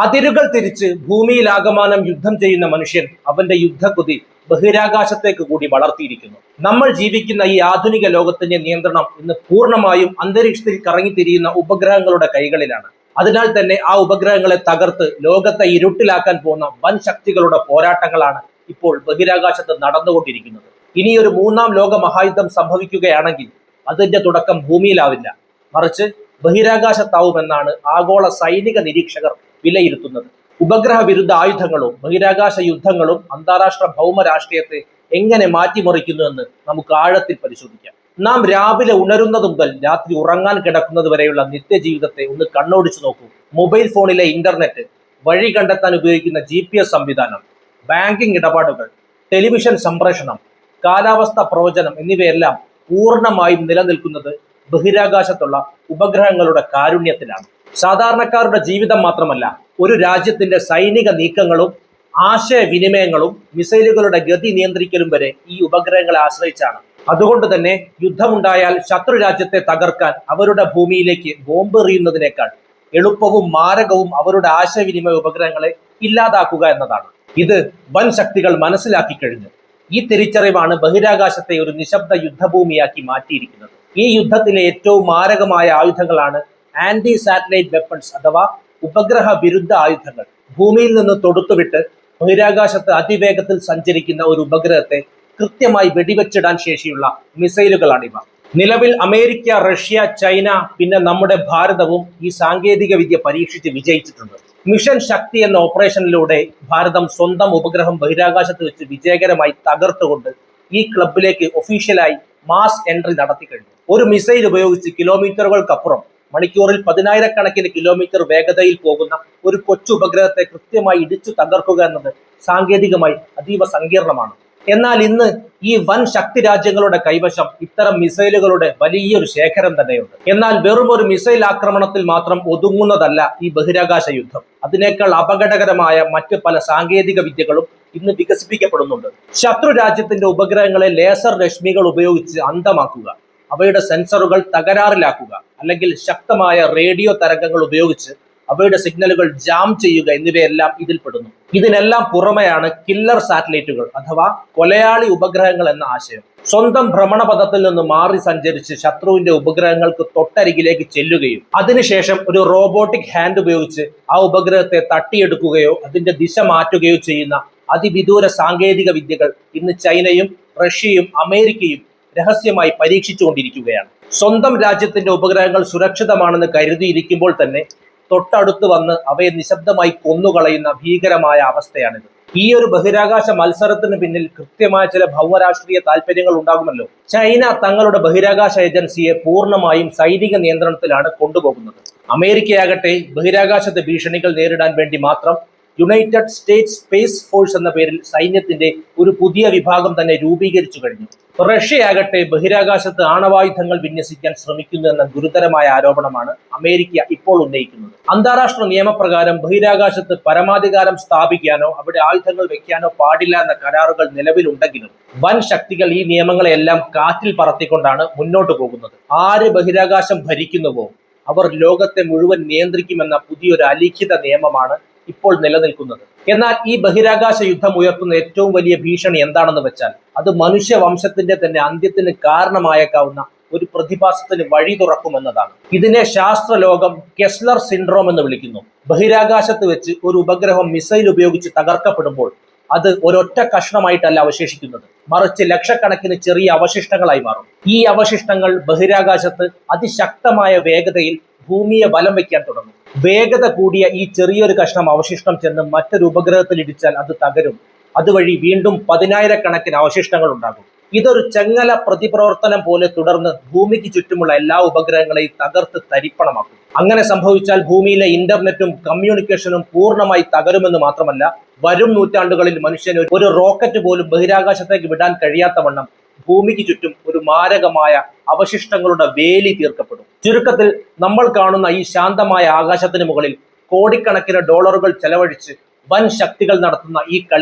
അതിരുകൾ തിരിച്ച് ഭൂമിയിലാകമാനം യുദ്ധം ചെയ്യുന്ന മനുഷ്യൻ അവന്റെ യുദ്ധക്കുതി ബഹിരാകാശത്തേക്ക് കൂടി വളർത്തിയിരിക്കുന്നു. നമ്മൾ ജീവിക്കുന്ന ഈ ആധുനിക ലോകത്തിന്റെ നിയന്ത്രണം ഇന്ന് പൂർണ്ണമായും അന്തരീക്ഷത്തിൽ കറങ്ങിത്തിരിയുന്ന ഉപഗ്രഹങ്ങളുടെ കൈകളിലാണ്. അതിനാൽ തന്നെ ആ ഉപഗ്രഹങ്ങളെ തകർത്ത് ലോകത്തെ ഇരുട്ടിലാക്കാൻ പോകുന്ന വൻ ശക്തികളുടെ പോരാട്ടങ്ങളാണ് ഇപ്പോൾ ബഹിരാകാശത്ത് നടന്നുകൊണ്ടിരിക്കുന്നത്. ഇനിയൊരു മൂന്നാം ലോക മഹായുദ്ധം സംഭവിക്കുകയാണെങ്കിൽ അതിന്റെ തുടക്കം ഭൂമിയിലാവില്ല, മറിച്ച് ബഹിരാകാശത്താവുമെന്നാണ് ആഗോള സൈനിക നിരീക്ഷകർ വിലയിരുത്തുന്നത്. ഉപഗ്രഹ വിരുദ്ധ ആയുധങ്ങളും ബഹിരാകാശ യുദ്ധങ്ങളും അന്താരാഷ്ട്ര ഭൗമ രാഷ്ട്രീയത്തെ എങ്ങനെ മാറ്റിമറിക്കുന്നുവെന്ന് നമുക്ക് ആഴത്തിൽ പരിശോധിക്കാം. നാം രാവിലെ ഉണരുന്നത് മുതൽ രാത്രി ഉറങ്ങാൻ കിടക്കുന്നത് വരെയുള്ള നിത്യജീവിതത്തെ ഒന്ന് കണ്ണോടിച്ചു നോക്കൂ. മൊബൈൽ ഫോണിലെ ഇന്റർനെറ്റ്, വഴി കണ്ടെത്താൻ ഉപയോഗിക്കുന്ന GPS സംവിധാനം, ബാങ്കിംഗ് ഇടപാടുകൾ, ടെലിവിഷൻ സംപ്രേഷണം, കാലാവസ്ഥ പ്രവചനം എന്നിവയെല്ലാം പൂർണ്ണമായും നിലനിൽക്കുന്നത് ബഹിരാകാശത്തുള്ള ഉപഗ്രഹങ്ങളുടെ കാരുണ്യത്തിലാണ്. സാധാരണക്കാരുടെ ജീവിതം മാത്രമല്ല, ഒരു രാജ്യത്തിന്റെ സൈനിക നീക്കങ്ങളും ആശയവിനിമയങ്ങളും മിസൈലുകളുടെ ഗതി നിയന്ത്രിക്കലും വരെ ഈ ഉപഗ്രഹങ്ങളെ ആശ്രയിച്ചാണ്. അതുകൊണ്ട് തന്നെ യുദ്ധമുണ്ടായാൽ ശത്രു രാജ്യത്തെ തകർക്കാൻ അവരുടെ ഭൂമിയിലേക്ക് ബോംബ് എറിയുന്നതിനേക്കാൾ എളുപ്പവും മാരകവും അവരുടെ ആശയവിനിമയ ഉപഗ്രഹങ്ങളെ ഇല്ലാതാക്കുക എന്നതാണ്. ഇത് വൻ ശക്തികൾ മനസ്സിലാക്കി കഴിഞ്ഞു. ഈ തിരിച്ചറിവാണ് ബഹിരാകാശത്തെ ഒരു നിശബ്ദ യുദ്ധഭൂമിയാക്കി മാറ്റിയിരിക്കുന്നത്. ഈ യുദ്ധത്തിലെ ഏറ്റവും മാരകമായ ആയുധങ്ങളാണ് ആന്റി സാറ്റലൈറ്റ് വെപ്പൺസ് അഥവാ ഉപഗ്രഹ വിരുദ്ധ ആയുധങ്ങൾ. ഭൂമിയിൽ നിന്ന് തൊടുത്തുവിട്ട് ബഹിരാകാശത്ത് അതിവേഗത്തിൽ സഞ്ചരിക്കുന്ന ഒരു ഉപഗ്രഹത്തെ കൃത്യമായി വെടിവെച്ചിടാൻ ശേഷിയുള്ള മിസൈലുകളാണിവ. നിലവിൽ അമേരിക്ക, റഷ്യ, ചൈന, പിന്നെ നമ്മുടെ ഭാരതവും ഈ സാങ്കേതിക വിദ്യ പരീക്ഷിച്ച് വിജയിച്ചിട്ടുണ്ട്. മിഷൻ ശക്തി എന്ന ഓപ്പറേഷനിലൂടെ ഭാരതം സ്വന്തം ഉപഗ്രഹം ബഹിരാകാശത്ത് വെച്ച് വിജയകരമായി തകർത്തുകൊണ്ട് ഈ ക്ലബിലേക്ക് ഒഫീഷ്യലായി മാസ് എൻട്രി നടത്തി കഴിഞ്ഞു. ഒരു മിസൈൽ ഉപയോഗിച്ച് കിലോമീറ്ററുകൾക്കപ്പുറം മണിക്കൂറിൽ 10,000 കിലോമീറ്റർ വേഗതയിൽ പോകുന്ന ഒരു കൊച്ചു ഉപഗ്രഹത്തെ കൃത്യമായി ഇടിച്ചു തകർക്കുക എന്നത് സാങ്കേതികമായി അതീവ സങ്കീർണമാണ്. എന്നാൽ ഇന്ന് ഈ വൻ ശക്തി രാജ്യങ്ങളുടെ കൈവശം ഇത്തരം മിസൈലുകളുടെ വലിയൊരു ശേഖരം തന്നെയുണ്ട്. എന്നാൽ വെറും ഒരു മിസൈൽ ആക്രമണത്തിൽ മാത്രം ഒതുങ്ങുന്നതല്ല ഈ ബഹിരാകാശ യുദ്ധം. അതിനേക്കാൾ അപകടകരമായ മറ്റ് പല സാങ്കേതിക വിദ്യകളും ഇന്ന് വികസിപ്പിക്കപ്പെടുന്നുണ്ട്. ശത്രു രാജ്യത്തിന്റെ ഉപഗ്രഹങ്ങളെ ലേസർ രശ്മികൾ ഉപയോഗിച്ച് അന്ധമാക്കുക, അവയുടെ സെൻസറുകൾ തകരാറിലാക്കുക, അല്ലെങ്കിൽ ശക്തമായ റേഡിയോ തരംഗങ്ങൾ ഉപയോഗിച്ച് അവയുടെ സിഗ്നലുകൾ ജാം ചെയ്യുക എന്നിവയെല്ലാം ഇതിൽപ്പെടുന്നു. ഇതിനെല്ലാം പുറമെയാണ് കില്ലർ സാറ്റലൈറ്റുകൾ അഥവാ കൊലയാളി ഉപഗ്രഹങ്ങൾ എന്ന ആശയം. സ്വന്തം ഭ്രമണപഥത്തിൽ നിന്ന് മാറി സഞ്ചരിച്ച് ശത്രുവിന്റെ ഉപഗ്രഹങ്ങൾക്ക് തൊട്ടരികിലേക്ക് ചെല്ലുകയും അതിനുശേഷം ഒരു റോബോട്ടിക് ഹാൻഡ് ഉപയോഗിച്ച് ആ ഉപഗ്രഹത്തെ തട്ടിയെടുക്കുകയോ അതിന്റെ ദിശ മാറ്റുകയോ ചെയ്യുന്ന അതിവിദൂര സാങ്കേതിക വിദ്യകൾ ഇന്ന് ചൈനയും റഷ്യയും അമേരിക്കയും രഹസ്യമായി പരീക്ഷിച്ചുകൊണ്ടിരിക്കുകയാണ്. സ്വന്തം രാജ്യത്തിന്റെ ഉപഗ്രഹങ്ങൾ സുരക്ഷിതമാണെന്ന് കരുതിയിരിക്കുമ്പോൾ തന്നെ തൊട്ടടുത്ത് വന്ന് അവയെ നിശബ്ദമായി കൊന്നുകളയുന്ന ഭീകരമായ അവസ്ഥയാണിത്. ഈ ഒരു ബഹിരാകാശ മത്സരത്തിന് പിന്നിൽ കൃത്യമായ ചില ഭൗമരാഷ്ട്രീയ താല്പര്യങ്ങൾ ഉണ്ടാകുമല്ലോ. ചൈന തങ്ങളുടെ ബഹിരാകാശ ഏജൻസിയെ പൂർണ്ണമായും സൈനിക നിയന്ത്രണത്തിലാണ് കൊണ്ടുപോകുന്നത്. അമേരിക്കയാകട്ടെ ബഹിരാകാശത്തെ ഭീഷണികൾ നേരിടാൻ വേണ്ടി മാത്രം യുണൈറ്റഡ് സ്റ്റേറ്റ്സ് സ്പേസ് ഫോഴ്സ് എന്ന പേരിൽ സൈന്യത്തിന്റെ ഒരു പുതിയ വിഭാഗം തന്നെ രൂപീകരിച്ചു കഴിഞ്ഞു. റഷ്യയാകട്ടെ ബഹിരാകാശത്ത് ആണവായുധങ്ങൾ വിന്യസിക്കാൻ ശ്രമിക്കുന്നു എന്ന ഗുരുതരമായ ആരോപണമാണ് അമേരിക്ക ഇപ്പോൾ ഉന്നയിക്കുന്നത്. അന്താരാഷ്ട്ര നിയമപ്രകാരം ബഹിരാകാശത്ത് പരമാധികാരം സ്ഥാപിക്കാനോ അവിടെ ആയുധങ്ങൾ വെക്കാനോ പാടില്ല എന്ന കരാറുകൾ നിലവിലുണ്ടെങ്കിലും വൻ ശക്തികൾ ഈ നിയമങ്ങളെല്ലാം കാറ്റിൽ പറത്തിക്കൊണ്ടാണ് മുന്നോട്ട് പോകുന്നത്. ആര് ബഹിരാകാശം ഭരിക്കുന്നുവോ അവർ ലോകത്തെ മുഴുവൻ നിയന്ത്രിക്കുമെന്ന പുതിയൊരു അലിഖിത നിയമമാണ് ഇപ്പോൾ നിലനിൽക്കുന്നത്. എന്നാൽ ഈ ബഹിരാകാശ യുദ്ധം ഉയർത്തുന്ന ഏറ്റവും വലിയ ഭീഷണി എന്താണെന്ന് വെച്ചാൽ അത് മനുഷ്യവംശത്തിന്റെ തന്നെ അന്ത്യത്തിന് കാരണമായേക്കാവുന്ന ഒരു പ്രതിഭാസത്തിന് വഴി തുറക്കുമെന്നതാണ്. ഇതിനെ ശാസ്ത്രലോകം കെസ്ലർ സിൻഡ്രോം എന്ന് വിളിക്കുന്നു. ബഹിരാകാശത്ത് വെച്ച് ഒരു ഉപഗ്രഹം മിസൈൽ ഉപയോഗിച്ച് തകർക്കപ്പെടുമ്പോൾ അത് ഒരൊറ്റ കഷ്ണമായിട്ടല്ല അവശേഷിക്കുന്നത്, മറിച്ച് ലക്ഷക്കണക്കിന് ചെറിയ അവശിഷ്ടങ്ങളായി മാറും. ഈ അവശിഷ്ടങ്ങൾ ബഹിരാകാശത്ത് അതിശക്തമായ വേഗതയിൽ ഭൂമിയെ വലം വയ്ക്കാൻ തുടങ്ങും. വേഗത കൂടിയ ഈ ചെറിയൊരു കഷ്ണം അവശിഷ്ടം ചെന്ന് മറ്റൊരു ഉപഗ്രഹത്തിൽ ഇടിച്ചാൽ അത് തകരും. അതുവഴി വീണ്ടും 10,000 അവശിഷ്ടങ്ങൾ ഉണ്ടാകും. ഇതൊരു ചെങ്ങല പ്രതിപ്രവർത്തനം പോലെ തുടർന്ന് ഭൂമിക്ക് ചുറ്റുമുള്ള എല്ലാ ഉപഗ്രഹങ്ങളെയും തകർത്ത് തരിപ്പണമാക്കും. അങ്ങനെ സംഭവിച്ചാൽ ഭൂമിയിലെ ഇന്റർനെറ്റും കമ്മ്യൂണിക്കേഷനും പൂർണ്ണമായി തകരുമെന്ന് മാത്രമല്ല, വരും നൂറ്റാണ്ടുകളിൽ മനുഷ്യന് ഒരു റോക്കറ്റ് പോലും ബഹിരാകാശത്തേക്ക് വിടാൻ കഴിയാത്തവണ്ണം ഭൂമിക്ക് ചുറ്റും ഒരു മാരകമായ അവശിഷ്ടങ്ങളുടെ വേലി തീർക്കപ്പെടും. ചുരുക്കത്തിൽ നമ്മൾ കാണുന്ന ഈ ശാന്തമായ ആകാശത്തിന് മുകളിൽ കോടിക്കണക്കിന് ഡോളറുകൾ ചെലവഴിച്ച് വൻ ശക്തികൾ നടത്തുന്ന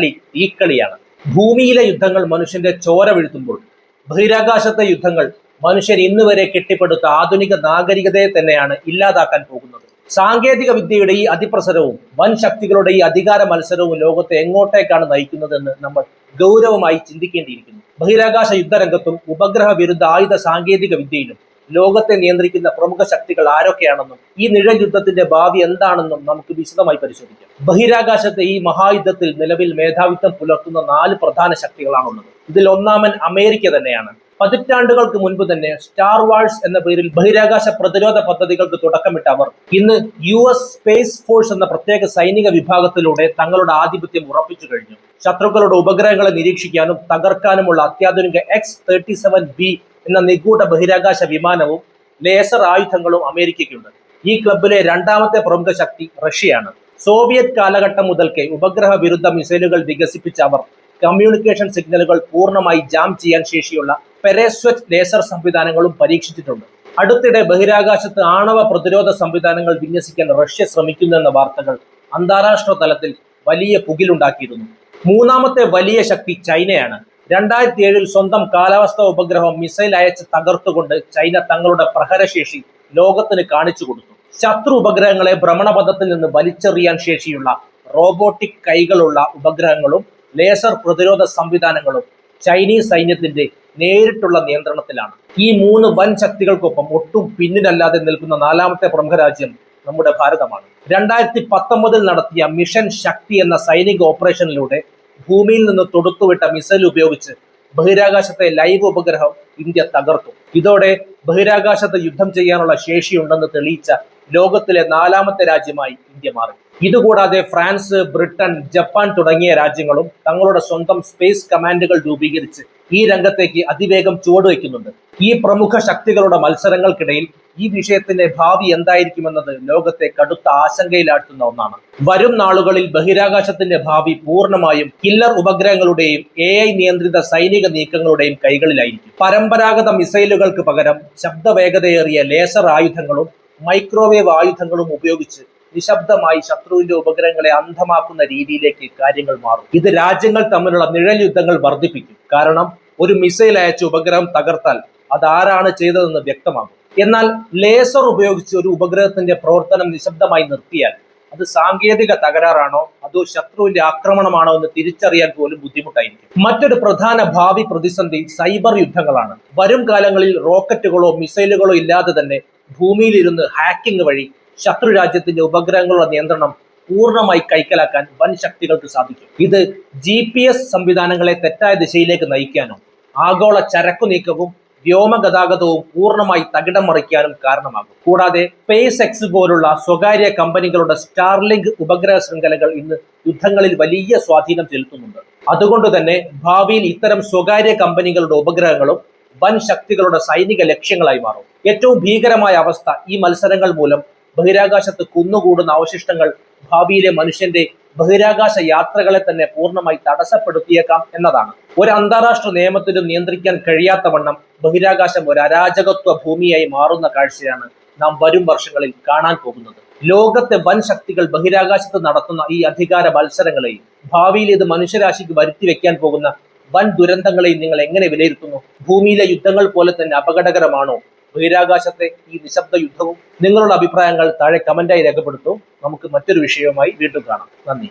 ഈ കളിയാണ്. ഭൂമിയിലെ യുദ്ധങ്ങൾ മനുഷ്യന്റെ ചോര വീഴ്ത്തുമ്പോൾ ബഹിരാകാശത്തെ യുദ്ധങ്ങൾ മനുഷ്യൻ ഇന്ന് വരെ കെട്ടിപ്പടുത്ത ആധുനിക നാഗരികതയെ തന്നെയാണ് ഇല്ലാതാക്കാൻ പോകുന്നത്. സാങ്കേതിക വിദ്യയുടെ ഈ അതിപ്രസരവും വൻ ശക്തികളുടെ ഈ അധികാര മത്സരവും ലോകത്തെ എങ്ങോട്ടേക്കാണ് നയിക്കുന്നതെന്ന് നമ്മൾ ഗൗരവമായി ചിന്തിക്കേണ്ടിയിരിക്കുന്നു. ബഹിരാകാശ യുദ്ധരംഗത്തും ഉപഗ്രഹ വിരുദ്ധ ആയുധ സാങ്കേതിക വിദ്യയിലും ലോകത്തെ നിയന്ത്രിക്കുന്ന പ്രമുഖ ശക്തികൾ ആരൊക്കെയാണെന്നും ഈ നിഴൽ യുദ്ധത്തിന്റെ ഭാവി എന്താണെന്നും നമുക്ക് വിശദമായി പരിശോധിക്കാം. ബഹിരാകാശത്തെ ഈ മഹായുദ്ധത്തിൽ നിലവിൽ മേധാവിത്വം പുലർത്തുന്ന 4 പ്രധാന ശക്തികളാണുള്ളത്. ഇതിൽ ഒന്നാമൻ അമേരിക്ക തന്നെയാണ്. പതിറ്റാണ്ടുകൾക്ക് മുൻപ് തന്നെ സ്റ്റാർ വാഴ്സ് എന്ന പേരിൽ ബഹിരാകാശ പ്രതിരോധ പദ്ധതികൾക്ക് തുടക്കമിട്ട അവർ ഇന്ന് US സ്പേസ് ഫോഴ്സ് എന്ന പ്രത്യേക സൈനിക വിഭാഗത്തിലൂടെ തങ്ങളുടെ ആധിപത്യം ഉറപ്പിച്ചു കഴിഞ്ഞു. ശത്രുക്കളുടെ ഉപഗ്രഹങ്ങളെ നിരീക്ഷിക്കാനും തകർക്കാനുമുള്ള അത്യാധുനിക X-37B എന്ന നിഗൂഢ ബഹിരാകാശ വിമാനവും ലേസർ ആയുധങ്ങളും അമേരിക്കയ്ക്കുണ്ട്. ഈ ക്ലബിലെ രണ്ടാമത്തെ പ്രമുഖ ശക്തി റഷ്യയാണ്. സോവിയറ്റ് കാലഘട്ടം മുതൽക്കേ ഉപഗ്രഹ വിരുദ്ധ മിസൈലുകൾ വികസിപ്പിച്ച അവർ കമ്മ്യൂണിക്കേഷൻ സിഗ്നലുകൾ പൂർണ്ണമായി ജാം ചെയ്യാൻ ശേഷിയുള്ള പെരേസ്വറ്റ് ലേസർ സംവിധാനങ്ങളും പരീക്ഷിച്ചിട്ടുണ്ട്. അടുത്തിടെ ബഹിരാകാശത്ത് ആണവ പ്രതിരോധ സംവിധാനങ്ങൾ വിന്യസിക്കാൻ റഷ്യ ശ്രമിക്കുന്നു എന്ന വാർത്തകൾ അന്താരാഷ്ട്ര തലത്തിൽ വലിയ പുകിലുണ്ടാക്കിയിരുന്നു. മൂന്നാമത്തെ വലിയ ശക്തി ചൈനയാണ്. 2007 സ്വന്തം കാലാവസ്ഥാ ഉപഗ്രഹം മിസൈൽ അയച്ച് തകർത്തുകൊണ്ട് ചൈന തങ്ങളുടെ പ്രഹരശേഷി ലോകത്തിന് കാണിച്ചു കൊടുത്തു. ശത്രു ഉപഗ്രഹങ്ങളെ ഭ്രമണപഥത്തിൽ നിന്ന് വലിച്ചെറിയാൻ ശേഷിയുള്ള റോബോട്ടിക് കൈകളുള്ള ഉപഗ്രഹങ്ങളും ലേസർ പ്രതിരോധ സംവിധാനങ്ങളും ചൈനീസ് സൈന്യത്തിന്റെ നേരിട്ടുള്ള നിയന്ത്രണത്തിലാണ്. ഈ 3 വൻ ശക്തികൾക്കൊപ്പം ഒട്ടും പിന്നിലല്ലാതെ നിൽക്കുന്ന 4ാമത്തെ പ്രമുഖ രാജ്യം നമ്മുടെ ഭാരതമാണ്. 2019 നടത്തിയ മിഷൻ ശക്തി എന്ന സൈനിക ഓപ്പറേഷനിലൂടെ ഭൂമിയിൽ നിന്ന് തൊടുത്തുവിട്ട മിസൈൽ ഉപയോഗിച്ച് ബഹിരാകാശത്തെ ലൈവ് ഉപഗ്രഹം ഇന്ത്യ തകർത്തു. ഇതോടെ ബഹിരാകാശത്ത് യുദ്ധം ചെയ്യാനുള്ള ശേഷിയുണ്ടെന്ന് തെളിയിച്ച ലോകത്തിലെ 4ാമത്തെ രാജ്യമായി ഇന്ത്യ മാറി. ഇതുകൂടാതെ ഫ്രാൻസ്, ബ്രിട്ടൻ, ജപ്പാൻ തുടങ്ങിയ രാജ്യങ്ങളും തങ്ങളുടെ സ്വന്തം സ്പേസ് കമാൻഡുകൾ രൂപീകരിച്ച് ഈ രംഗത്തേക്ക് അതിവേഗം ചുവടുവെക്കുന്നുണ്ട്. ഈ പ്രമുഖ ശക്തികളുടെ മത്സരങ്ങൾക്കിടയിൽ ഈ വിഷയത്തിന്റെ ഭാവി എന്തായിരിക്കുമെന്നത് ലോകത്തെ കടുത്ത ആശങ്കയിലാഴ്ത്തുന്ന ഒന്നാണ്. വരും നാളുകളിൽ ബഹിരാകാശത്തിന്റെ ഭാവി പൂർണ്ണമായും കില്ലർ ഉപഗ്രഹങ്ങളുടെയും AI നിയന്ത്രിത സൈനിക നീക്കങ്ങളുടെയും കൈകളിലായിരിക്കും. പരമ്പരാഗത മിസൈലുകൾക്ക് പകരം ശബ്ദവേഗതയേറിയ ലേസർ ആയുധങ്ങളും മൈക്രോവേവ് ആയുധങ്ങളും ഉപയോഗിച്ച് നിശബ്ദമായി ശത്രുവിന്റെ ഉപഗ്രഹങ്ങളെ അന്ധമാക്കുന്ന രീതിയിലേക്ക് കാര്യങ്ങൾ മാറും. ഇത് രാജ്യങ്ങൾ തമ്മിലുള്ള നിഴൽ യുദ്ധങ്ങൾ വർദ്ധിപ്പിക്കും. കാരണം ഒരു മിസൈൽ അയച്ച ഉപഗ്രഹം തകർത്താൽ അത് ആരാണ് ചെയ്തതെന്ന് വ്യക്തമാകും. എന്നാൽ ലേസർ ഉപയോഗിച്ച് ഒരു ഉപഗ്രഹത്തിന്റെ പ്രവർത്തനം നിശബ്ദമായി നിർത്തിയാൽ അത് സാങ്കേതിക തകരാറാണോ അതോ ശത്രുവിന്റെ ആക്രമണമാണോ എന്ന് തിരിച്ചറിയാൻ പോലും ബുദ്ധിമുട്ടായിരിക്കും. മറ്റൊരു പ്രധാന ഭാവി പ്രതിസന്ധി സൈബർ യുദ്ധങ്ങളാണ്. വരും കാലങ്ങളിൽ റോക്കറ്റുകളോ മിസൈലുകളോ ഇല്ലാതെ തന്നെ ഭൂമിയിലിരുന്ന് ഹാക്കിംഗ് വഴി ശത്രു രാജ്യത്തിന്റെ ഉപഗ്രഹങ്ങളുടെ നിയന്ത്രണം പൂർണ്ണമായി കൈക്കലാക്കാൻ വൻ ശക്തികൾക്ക് സാധിക്കും. ഇത് GPS സംവിധാനങ്ങളെ തെറ്റായ ദിശയിലേക്ക് നയിക്കാനും ആഗോള ചരക്കു നീക്കവും വ്യോമഗതാഗതവും പൂർണ്ണമായി തകിടം മറിക്കാനും കാരണമാകും. കൂടാതെ സ്പേസ് എക്സ് പോലുള്ള സ്വകാര്യ കമ്പനികളുടെ സ്റ്റാർലിങ്ക് ഉപഗ്രഹ ശൃംഖലകൾ ഇന്ന് യുദ്ധങ്ങളിൽ വലിയ സ്വാധീനം ചെലുത്തുന്നുണ്ട്. അതുകൊണ്ട് തന്നെ ഭാവിയിൽ ഇത്തരം സ്വകാര്യ കമ്പനികളുടെ ഉപഗ്രഹങ്ങളും വൻ ശക്തികളുടെ സൈനിക ലക്ഷ്യങ്ങളായി മാറും. ഏറ്റവും ഭീകരമായ അവസ്ഥ ഈ മത്സരങ്ങൾ മൂലം ബഹിരാകാശത്ത് കുന്നുകൂടുന്ന അവശിഷ്ടങ്ങൾ ഭാവിയിലെ മനുഷ്യന്റെ ബഹിരാകാശ യാത്രകളെ തന്നെ പൂർണ്ണമായി തടസ്സപ്പെടുത്തിയേക്കാം എന്നതാണ്. ഒരു അന്താരാഷ്ട്ര നിയമത്തിലും നിയന്ത്രിക്കാൻ കഴിയാത്ത വണ്ണം ബഹിരാകാശം ഒരു അരാജകത്വ ഭൂമിയായി മാറുന്ന കാഴ്ചയാണ് നാം വരും വർഷങ്ങളിൽ കാണാൻ പോകുന്നത്. ലോകത്തെ വൻ ശക്തികൾ ബഹിരാകാശത്ത് നടത്തുന്ന ഈ അധികാര മത്സരങ്ങളെയും ഭാവിയിൽ ഇത് മനുഷ്യരാശിക്ക് വരുത്തി വെക്കാൻ പോകുന്ന വൻ ദുരന്തങ്ങളെയും നിങ്ങൾ എങ്ങനെ വിലയിരുത്തുന്നു? ഭൂമിയിലെ യുദ്ധങ്ങൾ പോലെ തന്നെ അപകടകരമാണോ ബഹിരാകാശത്തെ ഈ നിശബ്ദ യുദ്ധവും? നിങ്ങളുടെ അഭിപ്രായങ്ങൾ താഴെ കമന്റായി രേഖപ്പെടുത്തൂ. നമുക്ക് മറ്റൊരു വിഷയവുമായി വീണ്ടും കാണാം. നന്ദി.